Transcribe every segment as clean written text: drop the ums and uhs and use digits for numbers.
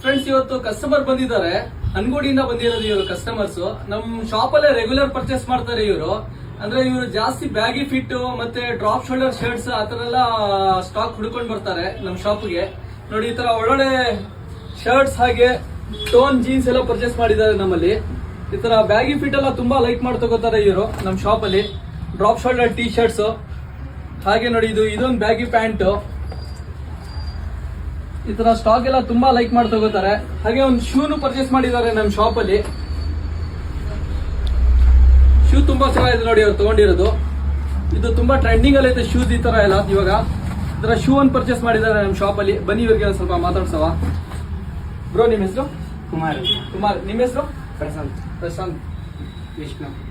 Friends, ಇವತ್ತು customer ಬಂದಿದ್ದಾರೆ. ಅನ್ಗೋಡಿಯಿಂದ ಬಂದಿರೋದು ಇವರು ಕಸ್ಟಮರ್ಸ್. ನಮ್ ಶಾಪ್ ಅಲ್ಲೇ ರೆಗ್ಯುಲರ್ ಪರ್ಚೇಸ್ ಮಾಡ್ತಾರೆ ಇವರು. ಅಂದ್ರೆ ಇವರು ಜಾಸ್ತಿ ಬ್ಯಾಗಿ ಫಿಟ್ ಮತ್ತೆ ಡ್ರಾಪ್ ಶೋಲ್ಡರ್ ಶರ್ಟ್ಸ್ ಆತರ ಎಲ್ಲ ಸ್ಟಾಕ್ ಹುಡ್ಕೊಂಡು ಬರ್ತಾರೆ ನಮ್ ಶಾಪ್ಗೆ. ನೋಡಿ, ಈ ತರ ಒಳ್ಳೊಳ್ಳೆ ಶರ್ಟ್ಸ್ ಹಾಗೆ ಟೋನ್ ಜೀನ್ಸ್ ಎಲ್ಲ ಪರ್ಚೇಸ್ ಮಾಡಿದ್ದಾರೆ ನಮ್ಮಲ್ಲಿ. ಈ ತರ ಬ್ಯಾಗಿ ಫಿಟ್ ಎಲ್ಲ ತುಂಬಾ ಲೈಕ್ ಮಾಡಿ ತಗೋತಾರೆ ಇವರು ನಮ್ ಶಾಪ್ ಅಲ್ಲಿ. ಡ್ರಾಪ್ ಶೋಲ್ಡರ್ ಟಿ ಶರ್ಟ್ಸ್ ಹಾಗೆ ನೋಡಿ, ಇದೊಂದು ಬ್ಯಾಗಿ ಪ್ಯಾಂಟ್. ಈ ತರ ಸ್ಟಾಕ್ ಎಲ್ಲ ತುಂಬಾ ಲೈಕ್ ಮಾಡಿ ತಗೋತಾರೆ. ಹಾಗೆ ಒಂದು ಶೂನು ಪರ್ಚೇಸ್ ಮಾಡಿದ್ದಾರೆ ನಮ್ ಶಾಪ್ ಅಲ್ಲಿ. ಶೂ ತುಂಬಾ ಚೆನ್ನಾಗಿದೆ ನೋಡಿ ಅವ್ರು ತಗೊಂಡಿರೋದು. ಇದು ತುಂಬಾ ಟ್ರೆಂಡಿಂಗ್ ಅಲ್ಲಿ ಐತೆ ಶೂಸ್ ಈ ತರ ಎಲ್ಲ. ಇವಾಗ ಇದರ ಶೂ ಅನ್ನು ಪರ್ಚೇಸ್ ಮಾಡಿದ್ದಾರೆ ನಮ್ ಶಾಪ್ ಅಲ್ಲಿ. ಬನ್ನಿ ಇವ್ರಿಗೆ ಸ್ವಲ್ಪ ಮಾತಾಡ್ಸವ. ಬ್ರೋ, ನಿಮ್ ಹೆಸರು? ಕುಮಾರ್. ನಿಮ್ ಹೆಸರು? ಪ್ರಶಾಂತ್.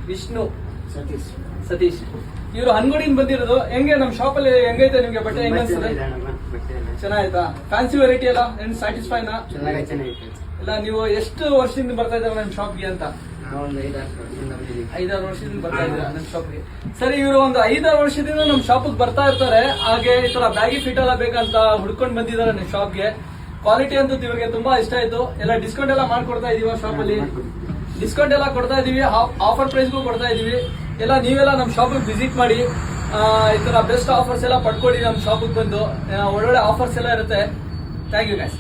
ವಿಷ್ಣು. ಸತೀಶ್. ಇವರು ಅನ್ಗೋಡಿಯಿಂದ ಬಂದಿರೋದು. ಹೆಂಗೆ ನಮ್ ಶಾಪ್ ಅಲ್ಲಿ ಹೆಂಗೈತೆ ನಿಮ್ಗೆ ಬಟ್ಟೆ? ಹೆಂಗ ಅನ್ಸ್ತದೆ? ಚೆನ್ನಾಯ್ತಾ? ಫ್ಯಾನ್ಸಿ ವೆರೈಟಿ ಎಲ್ಲ ಏನ್ ಸ್ಯಾಟಿಸ್ಫೈನಾ? ಇಲ್ಲ, ನೀವು ಎಷ್ಟು ವರ್ಷದಿಂದ ಬರ್ತಾ ಇದ್ದಾರೆ ನಮ್ ಶಾಪ್ಗೆ ಅಂತ? 5-6 ವರ್ಷದಿಂದ ಬರ್ತಾ ಇದ್ದಾರೆ ನಮ್ ಶಾಪ್ಗೆ. ಸರಿ, ಇವರು ಒಂದು 5-6 ವರ್ಷದಿಂದ ನಮ್ ಶಾಪ್ಗೆ ಬರ್ತಾ ಇರ್ತಾರೆ. ಹಾಗೆ ಈ ತರ ಬ್ಯಾಗಿ ಫಿಟ್ ಎಲ್ಲ ಬೇಕಂತ ಹುಡ್ಕೊಂಡು ಬಂದಿದ್ದಾರೆ ನಮ್ ಶಾಪ್ಗೆ. ಕ್ವಾಲಿಟಿ ಅಂತೂ ಇವ್ರಿಗೆ ತುಂಬಾ ಇಷ್ಟ ಆಯ್ತು. ಎಲ್ಲ ಡಿಸ್ಕೌಂಟ್ ಎಲ್ಲ ಮಾಡ್ಕೊಡ್ತಾ ಇದೀವಿ ಶಾಪ್ ಅಲ್ಲಿ. ಡಿಸ್ಕೌಂಟ್ ಎಲ್ಲ ಕೊಡ್ತಾ ಇದೀವಿ, ಆಫರ್ ಪ್ರೈಸ್ಗೂ ಕೊಡ್ತಾ ಇದೀವಿ. ಎಲ್ಲ ನೀವೆಲ್ಲ ನಮ್ ಶಾಪಿಗೆ ವಿಸಿಟ್ ಮಾಡಿ ಈ ತರ ಬೆಸ್ಟ್ ಆಫರ್ಸ್ ಎಲ್ಲ ಪಡ್ಕೊಳ್ಳಿ. ನಮ್ ಶಾಪಿಗೆ ಬಂದು ಒಳ್ಳೊಳ್ಳೆ ಆಫರ್ಸ್ ಎಲ್ಲ ಇರುತ್ತೆ. Thank you guys.